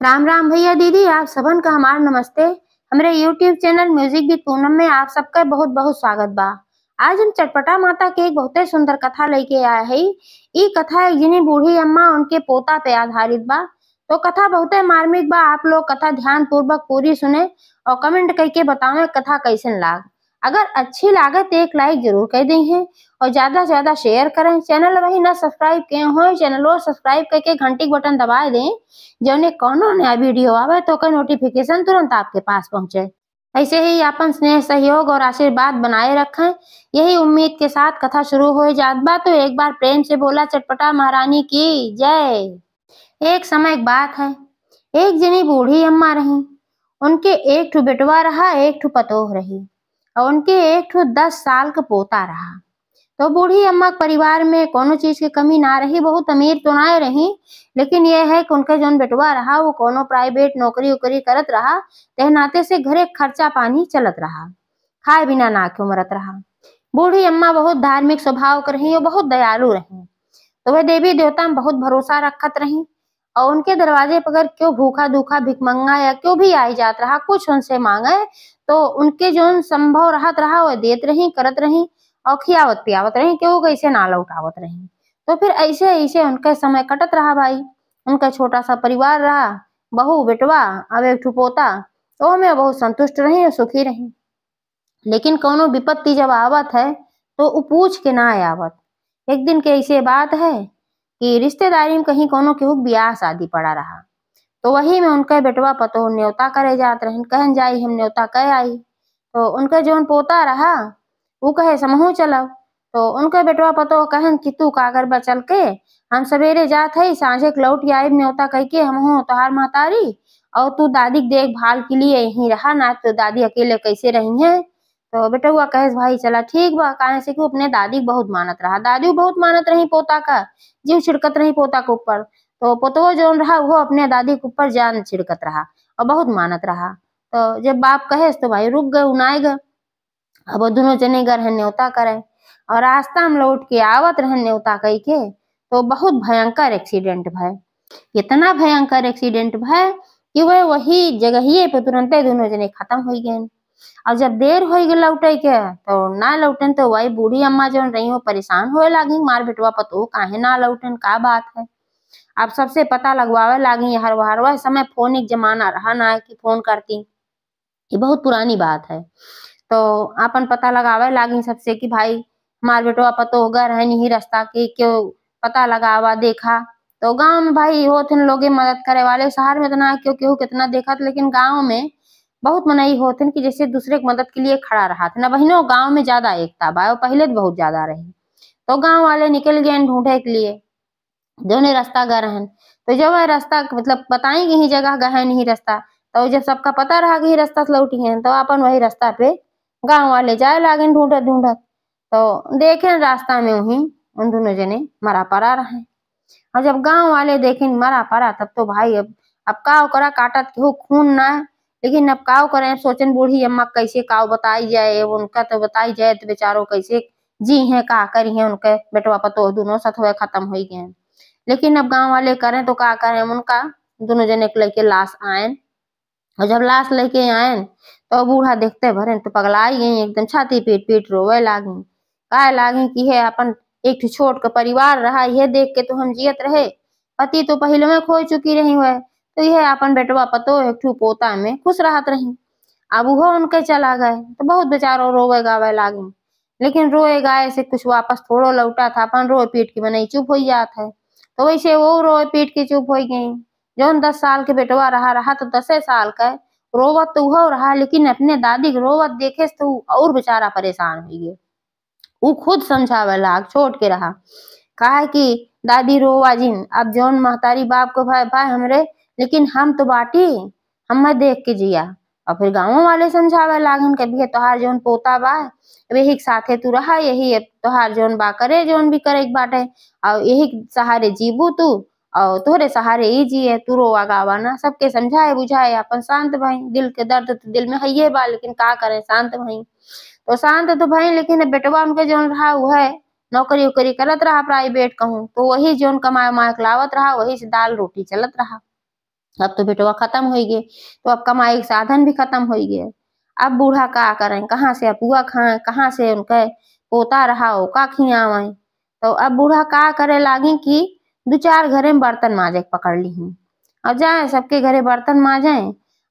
राम राम भैया दीदी, आप सबन का हमार नमस्ते। हमरे YouTube channel music with Poonam में आप सबका बहुत बहुत स्वागत बा। आज हम चटपटा माता के एक बहुते सुंदर कथा लेके आए हई। ई कथा एक जिनी बूढ़ी अम्मा उनके पोता पे आधारित बा। तो कथा बहुते मार्मिक बा। आप लोग कथा ध्यान पूर्वक पूरी सुने और कमेंट करके बतावें कथा कैसन लाग। अगर अच्छी लागे तो एक लाइक जरूर कर दी है और ज्यादा से ज्यादा शेयर करें। चैनल वही ना सब्सक्राइब किए हो, चैनल को सब्सक्राइब करके घंटी बटन दबा दें, जौने कौनो नया वीडियो आवे तो का नोटिफिकेशन तुरंत आपके पास पहुंचे। ऐसे ही अपन स्नेह सहयोग और आशीर्वाद बनाए रखें, यही उम्मीद के साथ कथा शुरू हो जात बा। तो एक बार प्रेम से बोला चटपटा महारानी की जय। एक समय एक बात है, एक जनी बूढ़ी अम्मा रही। उनके एक ठो बेटवा रहा, एक ठो पतोह रही और उनके एक ठो 10 साल का पोता रहा। तो बूढ़ी अम्मा के परिवार में कोनो चीज की कमी ना रही। बहुत अमीर तो ना रही, लेकिन यह है कि उनका जौन बेटवा रहा वो कोनो प्राइवेट नौकरी उकरी करत रहा। ते नाते से घरे खर्चा पानी चलत रहा, खाए बिना ना क्यों मरत रहा। बूढ़ी अम्मा बहुत धार्मिक स्वभाव कर रही और बहुत दयालु रही। तो वह देवी देवता में बहुत भरोसा रखत रही और उनके दरवाजे पर अगर क्यों भूखा दूखा भिकमंगा या क्यों भी आई जात रहा, कुछ उनसे मांगे तो उनके जो संभव रहत रहा वह देत रही, करत रही और खियावत पियावत रही, क्यों कैसे ना लौटावत रही। तो फिर ऐसे ऐसे उनका समय कटत रहा भाई। उनका छोटा सा परिवार रहा, बहू बेटवा अब एक ठो पोता। तो मैं बहुत संतुष्ट रही और सुखी रही। लेकिन कोनो विपत्ति जब आवत है तो उ पूछ के ना आवत। एक दिन के ऐसे बात है कि रिश्तेदारी में कहीं कोनो केहू ब्याह शादी पड़ा रहा। तो वही में उनका बेटवा पतोह न्योता करे जात रही, कहन जाई हम न्योता कह आई। तो उनका जौन पोता रहा वो कहे समूह चलाओ। तो उनका बेटवा पतोह कहन कि तू कागर बचल के, हम सवेरे जात है सांझे के लौट आए न्योता कह के हम तोहार महतारी, और तू दादी के देखभाल के लिए यहीं रहा, ना तो दादी अकेले कैसे रही है। तो बेटुआ कहे भाई चला ठीक बा, काहे से कि अपने दादी बहुत मानत रहा। दादी बहुत मानत रही पोता का, जीव छिड़कत रही पोता के ऊपर। तो पोतवो जौन रहा वो अपने दादी के ऊपर जान छिड़कत रहा और बहुत मानत रहा। तो जब बाप कहे तो भाई रुक गए, उनाए गए। अब वो दोनों जने गए हैं न्योता करे और रास्ता में लौट के आवत रहे न्योता कह के। तो बहुत भयंकर एक्सीडेंट भय। इतना भयंकर एक्सीडेंट भय कि वह वही जगहिए पे तुरंत दोनों जने खत्म हो गए। और जब देर हो गई लौटे के तो ना लौटन, तो वही बूढ़ी अम्मा जो रही हो परेशान होए लागी, मार बेटवा पतो काहे ना लौटन, का बात है। आप सबसे पता लगवावे लागी हर बार। वह समय फोन एक जमाना रहा ना कि फोन करती, ये बहुत पुरानी बात है। तो अपन पता लगावे लागी सबसे कि भाई हमार बेटवा पतो गए रहे नहीं रास्ता के, क्यों पता लगावा देखा। तो गांव में भाई होत लोगे मदद करे वाले, शहर में तो ना क्यों केहू कितना देखत, लेकिन गांव में बहुत मनई होते कि जैसे दूसरे की मदद के लिए खड़ा रहा था ना। बहनों गांव में ज्यादा एकता बा, पहले तो बहुत ज्यादा रही। तो गांव वाले निकल गए ढूंढे के लिए, दोनों रास्ता गए रहन। तो जब वह रास्ता मतलब बताई कि ही जगह गए नहीं रास्ता, तो जब सबका पता रहा कि रास्ता से लौटी है तो अपन वही रास्ता पे गांव वाले जाए लागे ढूंढत ढूंढत। तो देखे रास्ता में वही उन दोनों जने मरा पड़ा रहे। और जब गांव वाले देखे मरा पड़ा तब तो भाई अब काव करा, काटत केहू खून ना है, लेकिन अब काव करे सोचन बूढ़ी अम्मा कैसे काव बताई जाए। उनका तो बताई जाए तो बेचारों कैसे जी है, का करी है। उनके बेटवा पतो दोनों साथ हुए खत्म हो गए। लेकिन अब गांव वाले करें तो का करें, उनका दोनों जने के लेके लाश आए। और जब लाश लेके आए तो बूढ़ा देखते भरे तो पगलाई गई, एकदम छाती पीट पीट रोवे लागी। काय लागी कि है अपन एक छोट का परिवार रहा, यह देख के तो हम जियत रहे। पति तो पहले में खो चुकी रही हुए, तो यह अपन बेटवा पतो एक ठू पोता में खुश रहत रही। अब वो उनके चला गए तो बहुत बेचारो रोवे गावे लागी। लेकिन रोए गाए से कुछ वापस थोड़ो लौटा था, अपन रोए पीट के बने चुप हो जात है। तो वैसे वो रोए पीट के चुप हो गई। जौन 10 साल के बेटवा रहा तो 10 साल का रोवत तो वो रहा, लेकिन अपने दादी के रोवत देखे तो और बेचारा परेशान हो गए। वो खुद समझावे लाग, छोट के रहा, कहा कि दादी रोवा जिन, अब जौन महतारी बाप को भाई भाई हमरे, लेकिन हम तो बाटी, हम देख के जिया। और फिर गाँव वाले समझावे लागन कभी तोहार जौन पोता बा यही के साथे तू रहा, यही तोहार जौन बा करे, जौन भी करे बाटे, और यही सहारे जीबू तू, और तोहरे सहारे ही जिए, तू रोवा गावा ना। सबके समझाए बुझाए अपन शांत भई। दिल के दर्द तो दिल में है बा, लेकिन का करे शांत भई। तो शांत तो भई, लेकिन बेटवा उनके जौन रहा वो है नौकरी उकरी करत रहा प्राइवेट कहूँ, तो वही जौन कमाए उमाए के लावत रहा, वही से दाल रोटी चलत रहा। अब तो बेटवा खत्म हो गए, तो अब कमाई के साधन भी खत्म हो गए। अब बूढ़ा का करें, कहाँ से अपुआ खाएं, कहाँ से उनके पोता रहा ओका खियावें। तो अब बूढ़ा का करे लागी कि 2-4 घरे में बर्तन माजे के पकड़ ली हूँ, और जाए सबके घरे बर्तन माजे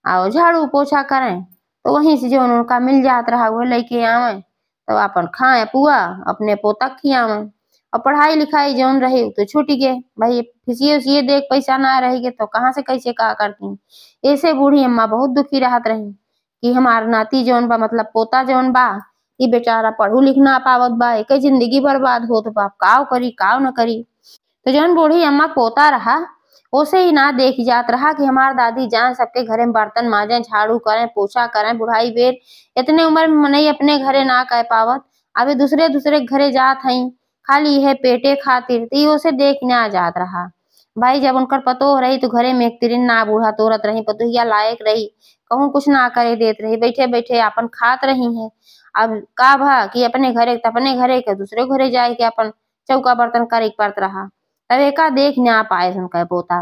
और झाड़ू पोछा करें। तो वहीं से जो उनका मिल जात रहा वो लेके आवे, तो अपन खाए पुआ अपने पोता खियावे। और पढ़ाई लिखाई जौन रही तो छूट गए भाई, फिसिए उसिए देख पैसा ना रहेगी तो कहाँ से कैसे का करती। ऐसे बूढ़ी अम्मा बहुत दुखी रहत रही कि हमार नाती जौन बा मतलब पोता जौन बा ई बेचारा पढ़ू लिख ना पावत बा, एक जिंदगी बर्बाद होत बा, काव करी काव न करी। तो जौन बूढ़ी अम्मा पोता रहा उसे ही ना देख जात रहा कि हमार दादी जाए सबके घरे में बर्तन माजे, झाड़ू करें, पोछा करें, बुढ़ाई बेर इतने उम्र में नहीं अपने घरे ना कह पावत, अभी दूसरे दूसरे घरे जात हई खाली है पेटे खातिर। तो उसे देख ना जात रहा भाई, जब उनकर पतोह रही तो घरे में एक तिरिन ना बूढ़ा तोरत रही, पतोहिया लायक रही, कहूँ कुछ ना करे देत रही, बैठे बैठे अपन खात रही है। अब का भा कि अपने घरे के दूसरे घरे जाए के अपन चौका बर्तन करे पड़त रहा। तब एका देख ना पाए उनका पोता।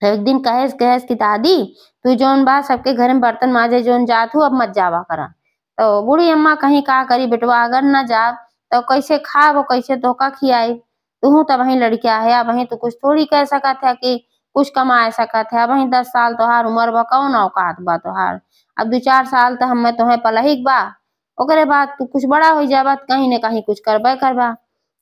तो एक दिन कहेस कि दादी तू जौन बा सबके घर में बर्तन माजे जौन जात हूँ अब मत जावा करा। तो बूढ़ी अम्मा कहीं का करी बेटवा, अगर न जा तो कैसे खाब, कैसे धोखा खियाई। तू तो वही लड़किया है, वही तो कुछ थोड़ी कह सकत है कि कुछ कमा सकत है। वही 10 साल तोहार उम्र बा, कौन औकात बा तोहार। अब 2-4 साल तो हमें तुम्हें पलहिक बा, ओकरे बाद तू कुछ बड़ा हो जाबा कहीं न कहीं कुछ करबे करबा।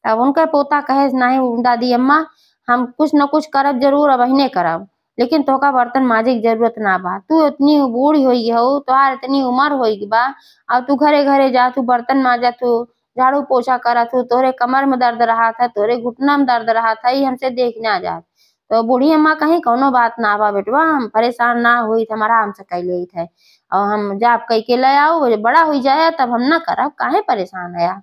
तब उनके पोता कहे नहीं दादी अम्मा हम कुछ न कुछ करब जरूर, अब अहिने करब, लेकिन तोका बर्तन माजे की जरूरत ना बा। तू इतनी बूढ़ी होई हो, तोहार इतनी उम्र होई बा, अब तू घरे घरे जा, तू बर्तन माजा, तू झाड़ू पोछा करत हूँ, तोरे कमर में दर्द रहा था, तोरे घुटना में दर्द रहा था, ये हमसे देख ना जात। तो बूढ़ी अम्मा कहीं कौनो बात ना बा बेटवा, हम परेशान ना हुई थे, हम आराम से कह ले थे और हम जाप कह के ले आओ, बड़ा हो जाए तब हम ना करब, काहे परेशान है।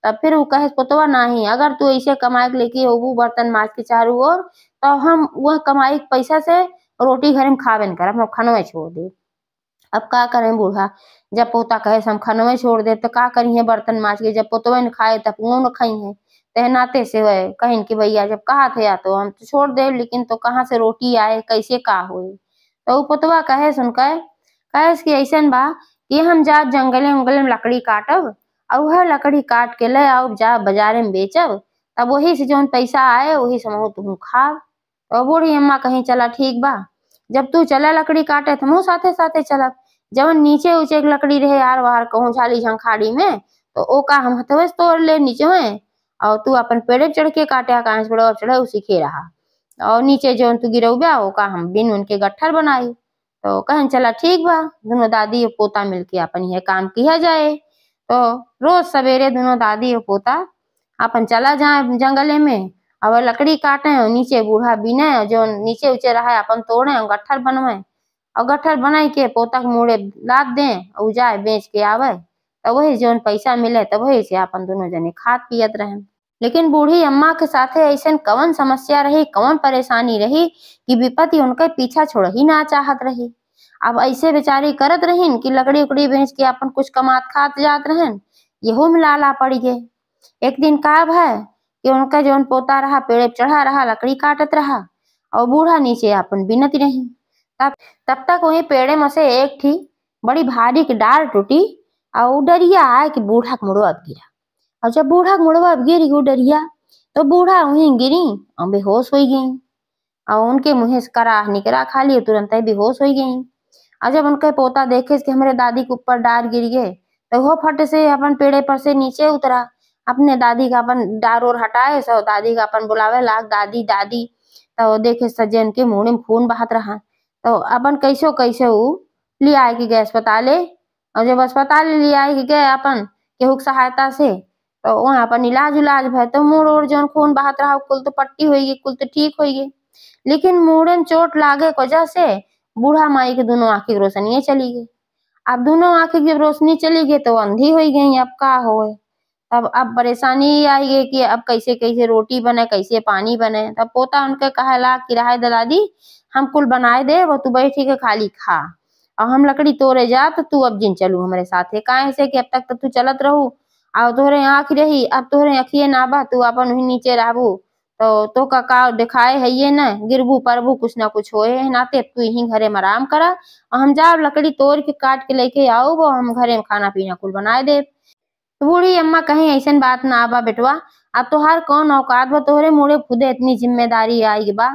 तब फिर वो कहे पुतवा नहीं, अगर तू ऐसे कमाए के लेके होबू बर्तन माज के चारू ओर, तो हम वह कमाई के पैसा से रोटी घर में खाबे न करब, हम खनवे छोड़ दे। अब का करें बूढ़ा, जब पोता कहे हम खनवे छोड़ दे तो का करी है बर्तन माज के, जब पोतवे न खाए तब वो न खाई है। ते नाते से वह कहीं कि भैया जब कहा थे या तो हम तो छोड़ दे, लेकिन तो कहाँ से रोटी आए कैसे का होए। तो वो पुतवा कहे सुनकर कहे कि ऐसन बा कि हम जा जंगले उंगले में लकड़ी काटब और वह लकड़ी काट के ले आओ जा बाजारे में बेचब, तब वही से जौन पैसा आए वही से तुम खाब। तो बूढ़ी अम्मा कहीं चला ठीक बा, जब तू चला लकड़ी काटे तो मुँह साथे साथे चलब। जब नीचे ऊंचे एक लकड़ी रहे यार बाहर कहूँ झाली झंखाड़ी में, तो ओका हम हथवे से तोड़ ले नीचे में, और तू अपन पेड़े चढ़ के काटे कहाँ से पेड़वा चढ़े उसी खे रहा, और नीचे जो तू गिरौबा ओका हम बिन उनके गट्ठर बनाई। तो कहन चला ठीक बा, दोनों दादी और पोता मिलके अपन यह काम किया जाए। तो रोज सवेरे दोनों दादी और पोता अपन चला जाए जंगले में और लकड़ी काटे और नीचे बूढ़ा बिने और जो नीचे ऊंचे रहा अपन तोड़े और गट्ठर बनवाए, और गट्ठर बनाई के पोता के मुड़े लाद दें और जाए बेच के आवे, तो वही जो पैसा मिले तो वही से अपन दोनों जने खात पियत रहे। लेकिन बूढ़ी अम्मा के साथे ऐसन कवन समस्या रही, कवन परेशानी रही कि विपत्ति उनके पीछा छोड़ ही ना चाहत रही। अब ऐसे बेचारी करत रहीन कि लकड़ी उकड़ी बेच के अपन कुछ कमात खात जात रहन, यहू में लाला पड़ गए। एक दिन का है कि उनका जौन पोता रहा पेड़े चढ़ा रहा लकड़ी काटत रहा और बूढ़ा नीचे अपन बिनत रही। तब तब तक वही पेड़े में से एक थी बड़ी भारी की डार टूटी और डरिया आए कि बूढ़ा के मुड़वा गिरा, और जब बूढ़ा के मुड़वा गिर गई डरिया तो बूढ़ा वहीं गिरी और बेहोश हो गई, और उनके मुँह से कराह निकला खाली तुरंत ही बेहोश हो गई। और जब उनके पोता देखे कि हमारे दादी के ऊपर डार गिर गए तो वो फट से अपन पेड़े पर से नीचे उतरा, अपने दादी का अपन डार और हटाए सो दादी का अपन बुलावे लाग दादी दादी। तो देखे सज्जन के मुंह में खून बहत रहा, तो अपन कैसो कैसे ले आए कि गए अस्पताले, और जब अस्पताल ले आए कि गए अपन केहू के सहायता से, तो वहाँ अपन इलाज उलाज भय तो मुड़ और जौन खून बहत रहा कुल तो पट्टी हो गई, कुल तो ठीक हो गई। लेकिन मुड़े में चोट लागे की वजह से बूढ़ा माई के दोनों आंखी की रोशनी चली गई। अब दोनों आंखी की रोशनी चली गई तो अंधी हो गई, अब का होए। अब परेशानी आई गई कि अब कैसे कैसे रोटी बने, कैसे पानी बने। तब पोता उनके कहला कि रहे दादी हम कुल बनाए दे, वो तू बैठी के खाली खा, और हम लकड़ी तोड़े जा तो तू अब जिन चलू हमारे साथे, काहे से कि अब तक तो तू चलत रहू और तोहरे आँख रही, अब तोहरे आँखिए ना बा, तू अपन वही नीचे रहबू, तो का दिखाए है ये न गिरबू परबू कुछ ना कुछ होए है नाते तू यहीं घरे में आराम करा और हम जाब लकड़ी तोड़ के काट के लेके आओ वो हम घरे में खाना पीना कुल बनाए दे। तो बूढ़ी अम्मा कहीं ऐसन बात ना बा बेटवा, अब तोहार कौन औकात बा तोहरे मुड़े खुदे इतनी जिम्मेदारी आई बा।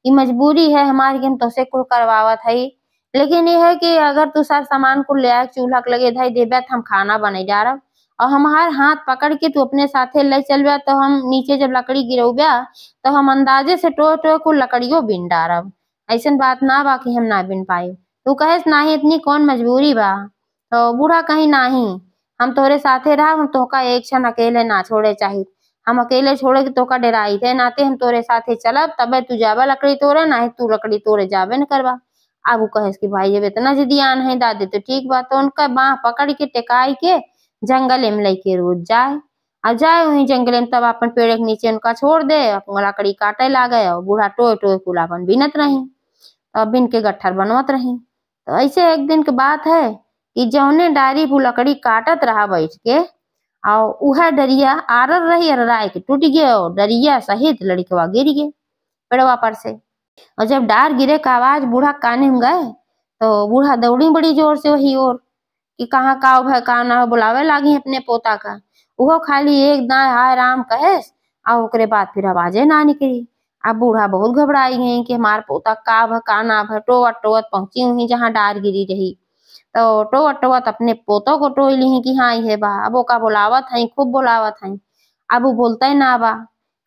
ये मजबूरी है हमारी कि हम तोसे कुल करवावत हई। लेकिन ये है कि अगर तू सार सामान कुल ले आके चूल्हा के लगे धई देबे तो हम खाना बने जा रहा और हमार हाथ पकड़ के तू अपने साथे ले चलबे तो हम नीचे जब लकड़ी गिरौबे तो हम अंदाजे से टोए टोए कुल लकड़ियों बिन डारब। ऐसन बात ना बा कि हम ना बिन पाई। तू कहेस नाही इतनी कौन मजबूरी बा। तो बूढ़ा कहीं नाही, हम तोरे साथे रहा हम तोहका एक क्षण अकेले ना छोड़े चाहिए। हम अकेले छोड़े के तोहका डराई थे नाते हम तोरे साथे चलब तबे तू जाबा लकड़ी तोड़े नाही तू लकड़ी तोड़े जाबे न करबा। अब उ कहेस कि भाई जब इतना जिदियान है दादी तो ठीक बा तो उनका बाह पकड़ के टेकाई के जंगल में लेके रोज जाए और जाए वहीं जंगल में तब अपन पेड़ के नीचे उनका छोड़ दे अपन लकड़ी काटे लागे और बूढ़ा टोए टोए कुल अपन बिनत रही और बिन के गट्ठर बनवत रही। तो ऐसे एक दिन के बात है कि जौने डारी वो लकड़ी काटत रहा बैठ के और उह डरिया आरर रही अरराय के टूट गए और डरिया सहित लड़कवा गिर गए पेड़वा पर से। और जब डार गिरे का आवाज बूढ़ा काने में गए तो बूढ़ा दौड़ी बड़ी जोर से वही ओर कि कहाँ का भय का ना बुलावे लागी अपने पोता का। वो खाली एक दाए हाय राम कहेस और ओकरे बाद फिर आवाजे ना निकली। अब बूढ़ा बहुत घबराई गई कि हमार पोता का भ का ना भ टोवत टोवत पहुंची वहीं जहाँ डार गिरी रही। तो टोवत टोवत अपने पोतो को टोई ली कि हाँ ये बा अब ओका बुलावत हई खूब बुलावत हई। अब वो बोलता ही ना बा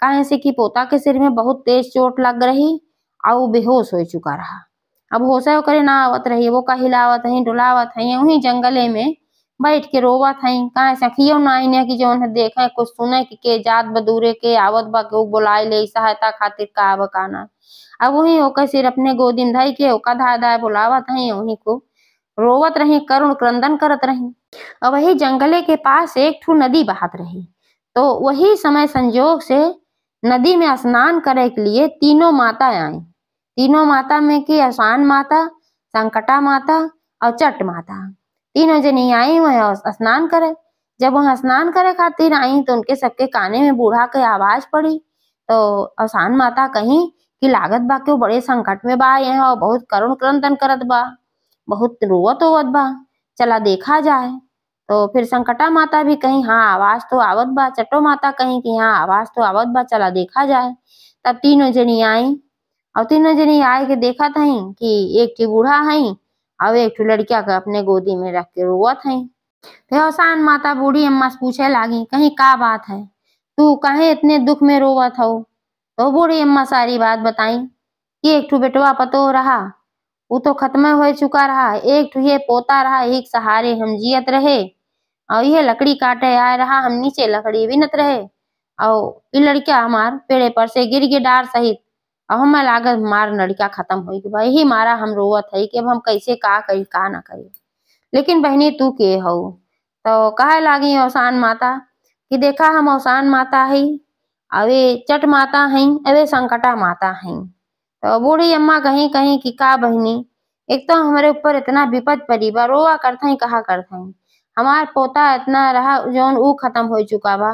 काहे से कि पोता के सिर में बहुत तेज चोट लग रही और वो बेहोश हो चुका रहा। अब होशे करे ना आवत रही वो का हिलावत हई डुलावत हई वहीं जंगले में बैठ के रोवत हई काहे सखियो ना ने कि जौन है देखे कुछ सुने कि के जात बदूरे के आवत बा के बुलाए ले सहायता खातिर का बकाना। अब वहीं ओकर सिर अपने गोदी में धई के ओका धाय धाय बुलावत हई वहीं को रोवत रही करुण क्रंदन करत रही। और वही जंगले के पास एक ठू नदी बहत रही। तो वही समय संजोग से नदी में स्नान करे के लिए तीनों माता आई। तीनों माता में की आसान माता संकटा माता और चट माता तीनों जनी आई वह स्नान करे। जब वह स्नान करे खातिर आई तो उनके सबके काने में बूढ़ा के आवाज पड़ी। तो आसान माता कहीं कि लागत बा के बड़े संकट में बा ये और बहुत करुण क्रंदन करत बा बहुत रोवत होवत बा चला देखा जाए। तो फिर संकटा माता भी कहीं हाँ आवाज तो आवत बा चटो माता कहीं कि हाँ आवाज तो आवत बा चला देखा जाए। तब तीनों जनी आई और तीनों जनी आए के देखा हई कि एक ठी बूढ़ा हई और एक ठू लड़किया के अपने गोदी में रख के रोवत हई। फिर आसान माता बूढ़ी अम्मा से पूछे लागी कहीं का बात है तू काहे इतने दुख में रोवत हो। तो बूढ़ी अम्मा सारी बात बताई कि एक ठू बेटवा पतो रहा वो तो खत्म हो चुका रहा एक ठू ये पोता रहा एक सहारे हम जियत रहे और ये लकड़ी काटे आए रहा हम नीचे लकड़ी बिनत रहे और ये लड़किया हमार पेड़े पर से गिर के डार सहित और हमें लागत हमार लड़का खत्म हो गई भाई ही मारा हम रोवत है कि अब हम कैसे का करी का ना करी। लेकिन बहनी तू के हो। तो कहे लागी औसान माता कि देखा हम औसान माता है अवे चट माता है अवे संकटा माता है। तो बूढ़ी अम्मा कहीं कहीं कि का बहनी एक तो हमारे ऊपर इतना विपद पड़ी बा रोवा करते कहा करते हमार पोता इतना रहा जौन ऊ खत्म हो चुका बा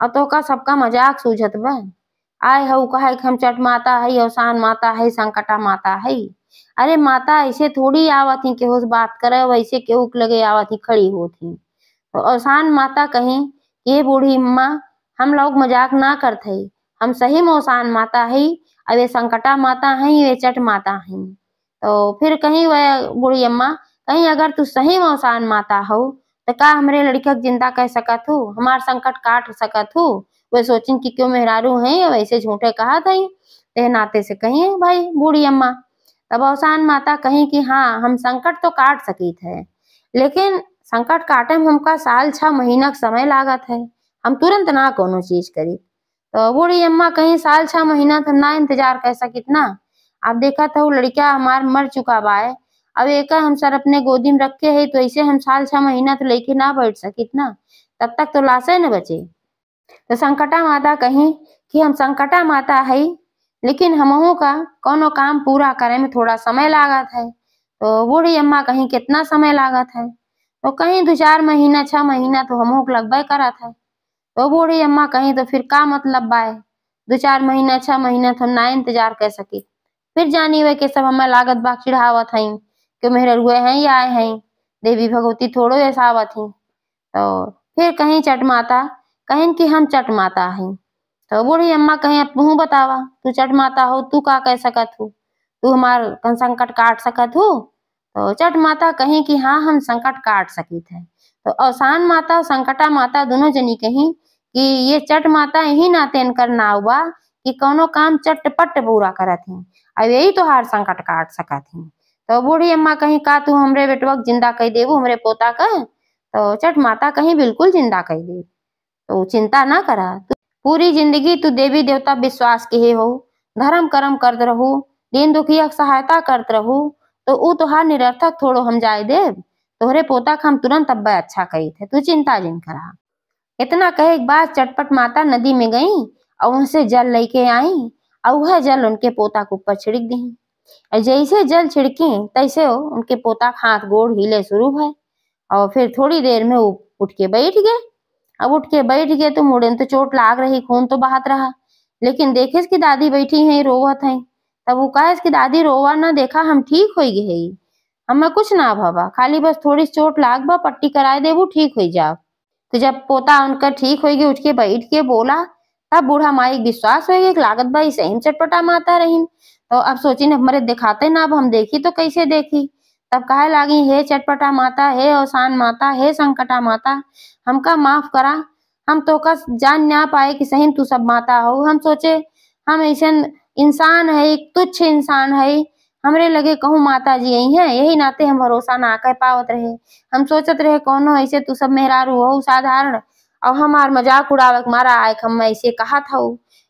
और तो का सबका मजाक सूझत बा। आए हऊ कहे कि हम चट माता है औसान माता है संकटा माता है। अरे माता ऐसे थोड़ी आवत ही केहू से बात करे वैसे केहू के लगे आवत ही खड़ी होती। तो औसान माता कहीं ये बूढ़ी अम्मा हम लोग मजाक ना करते हम सही में औसान माता है अब ये संकटा माता है ये चट माता है। तो फिर कहीं वह बूढ़ी अम्मा कहीं अगर तू सही में औसान माता हो तो का हमरे लड़का के जिंदा कह सकत हो हमार संकट काट सकत हो। वे सोचिन कि क्यों मेहरारू है वैसे झूठे कहा था ते नाते से कही भाई बूढ़ी अम्मा। तब औसान माता कहीं कि हाँ हम संकट तो काट सकी थे लेकिन संकट काटे में हमका साल 6 महीना का समय लागत है हम तुरंत ना कोनो चीज करी। तो बूढ़ी अम्मा कहीं साल 6 महीना तो ना इंतजार कर सकित ना। आप देखा था वो लड़का हमार मर चुका बा अब एक हम सर अपने गोदी में रखे है तो ऐसे हम साल 6 महीना तो लेके ना बैठ सकित ना तब तक तो लाशे न बचे। तो संकटा माता कहीं कि हम संकटा माता है लेकिन हमहू का कोनो काम पूरा करे में थोड़ा समय लागत है। तो बूढ़ी अम्मा कहीं कितना समय लागत है तो कहीं 2-4 महीना 6 महीना तो हमहू लगभग करत है। तो बूढ़ी अम्मा कहीं तो फिर का मतलब बाय 2-4 महीना 6 महीना तो हम ना इंतजार कर सके। फिर जानी वे के सब हमें लागत बा चिढ़ावत हई कि मेहरुए हैं या आए हैं, देवी भगवती थोड़ो ऐसा आवत ही। तो फिर कहीं चट माता कहीं कि हम चट माता हई। तो बूढ़ी अम्मा कहीं अब तू बतावा, तू चट माता हो, तू का कह सकत हो, तू हमार संकट काट सकत हो। तो चट माता कहीं कि हाँ हम संकट काट सकित है। तो अवसान माता संकटा माता दोनों जनी कहीं कि ये चट माता यही नाते इनकर नाव बा कि कौनो काम चटपट पूरा करत ही, अब यही तोहार संकट काट सकत ही। तो बूढ़ी अम्मा कहीं का तू हमरे बेटवा जिंदा कह देबू हमरे पोता का। तो चट माता कहीं बिल्कुल जिंदा कह दे, तो चिंता ना करा, पूरी जिंदगी तू देवी देवता विश्वास के हो, धर्म कर्म करत रहू, दीन दुखिया की सहायता करत रहू, तो ऊ तोहार निरर्थक थोड़ो हम जाए देव, तोहरे पोता का हम तुरंत अब्बा अच्छा कही थे, तू चिंता जिन करा। इतना कहे एक बार चटपट माता नदी में गई और वहां से जल लेके आई और वह जल उनके पोता के ऊपर छिड़क दी। जैसे जल छिड़की तैसे उनके पोता का हाथ गोड़ हिले शुरू है और फिर थोड़ी देर में वो उठ के बैठ गए। अब उठ के बैठ गए तो मुड़े तो चोट लाग रही, खून तो बहात रहा, लेकिन देखे कि दादी बैठी है रोवत है। तब वो कहे कि दादी रोवा ना, देखा हम ठीक हो गए, हमें कुछ ना भवा, खाली बस थोड़ी चोट लाग बा, पट्टी कराए देबू ठीक हो जाओ। तो जब पोता उनका ठीक हो गया उठ के बैठ के बोला, तब बूढ़ा माई विश्वास हो गया लागत भाई सही चटपटा माता रही। तो अब सोची न हमारे दिखाते ना, अब हम देखी तो कैसे देखी। तब कहे लागी हे चटपटा माता, हे अवसान माता, हे संकटा माता, हमका माफ करा, हम तो का जान ना पाए कि सही तू सब माता हो। हम सोचे हम ऐसे इंसान है, एक तुच्छ इंसान है, हमरे लगे कहूँ माता जी यही है, यही नाते हम भरोसा ना कर पावत रहे। हम सोचत रहे कौनो ऐसे तू सब मेहरारू हो साधारण और हमार मजाक उड़ावक मारा आए हम ऐसे कहा था।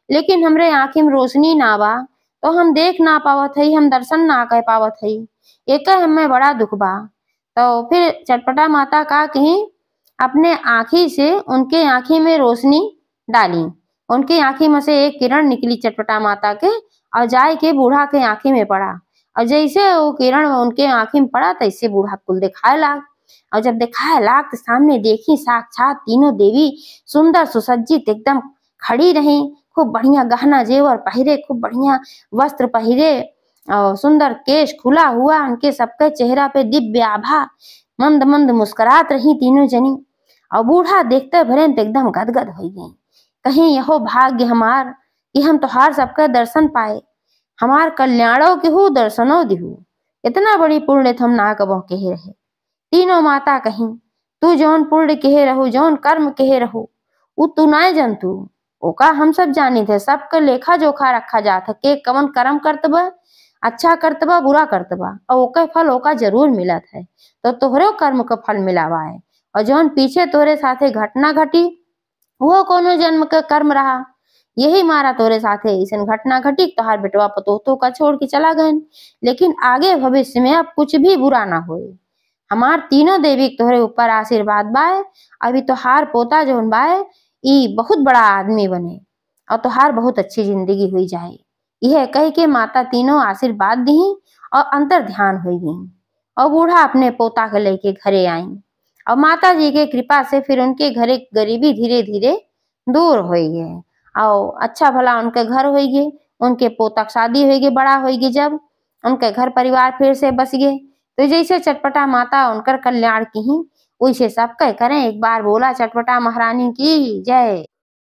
लेकिन हमरे आँखी में रोशनी ना बा तो हम देख ना पावत है, हम दर्शन ना कर पावत है, एक हमें बड़ा दुख बा। तो फिर चटपटा माता का कहीं अपने आँखी से उनके आँखी में रोशनी डाली, उनकी आँखी में से एक किरण निकली चटपटा माता के और जाए के बूढ़ा के आँखी में पड़ा। और जैसे वो किरण उनके आँखी में पड़ा तैसे बूढ़ा कुल दिखाए लाग। और जब दिखाए लाग तो सामने देखी साक्षात तीनों देवी सुंदर सुसज्जित एकदम खड़ी रही, खूब बढ़िया गहना जेवर पहिरे, खूब बढ़िया वस्त्र पहिरे और सुंदर केश खुला हुआ, उनके सबके चेहरा पे दिव्य आभा, मंद मंद मुस्कुरात रही तीनों जनी। और बूढ़ा देखते भरे तो एकदम गदगद हो गई, कहीं यहो भाग्य हमार कि हम तोहार सबका दर्शन पाए, हमार कल्याणों के हो दर्शनों दिहु, इतना बड़ी पुण्य हम ना कबो कहे रहे। तीनों माता कहीं तू जौन पुण्य कहे रहो, जौन कर्म कहे रहो, वो तू ना जंतु ओका हम सब जानी थे, सबका लेखा जोखा रखा जाता के कवन कर्म करतबा, अच्छा करतबा बुरा करतबा और ओका फल ओका जरूर मिलत है। तो तोहरे कर्म का फल मिलावा है, और जौन पीछे तोरे साथे घटना घटी वो कोनो जन्म का कर्म रहा, यही मारा तोरे साथे ऐसा घटना घटी तोहार बेटवा पतोह का छोड़ के चला गए। लेकिन आगे भविष्य में अब कुछ भी बुरा ना होए, हमार तीनों देवी तोहरे ऊपर आशीर्वाद बाए, अभी तोहार पोता जौन बाए ई बहुत बड़ा आदमी बने और तोहार बहुत अच्छी जिंदगी हुई जाए। यह कह के माता तीनों आशीर्वाद दी और अंतर ध्यान हुई गई और बूढ़ा अपने पोता के लेके घरे आई। और माता जी के कृपा से फिर उनके घरे गरीबी धीरे धीरे दूर हो गए और अच्छा भला उनके घर हो गए, उनके पोता शादी हो गई, बड़ा हो गई, जब उनके घर परिवार फिर से बस गए। तो जैसे चटपटा माता उनकर कल्याण की ही वैसे सब कह करें एक बार बोला चटपटा महारानी की जय।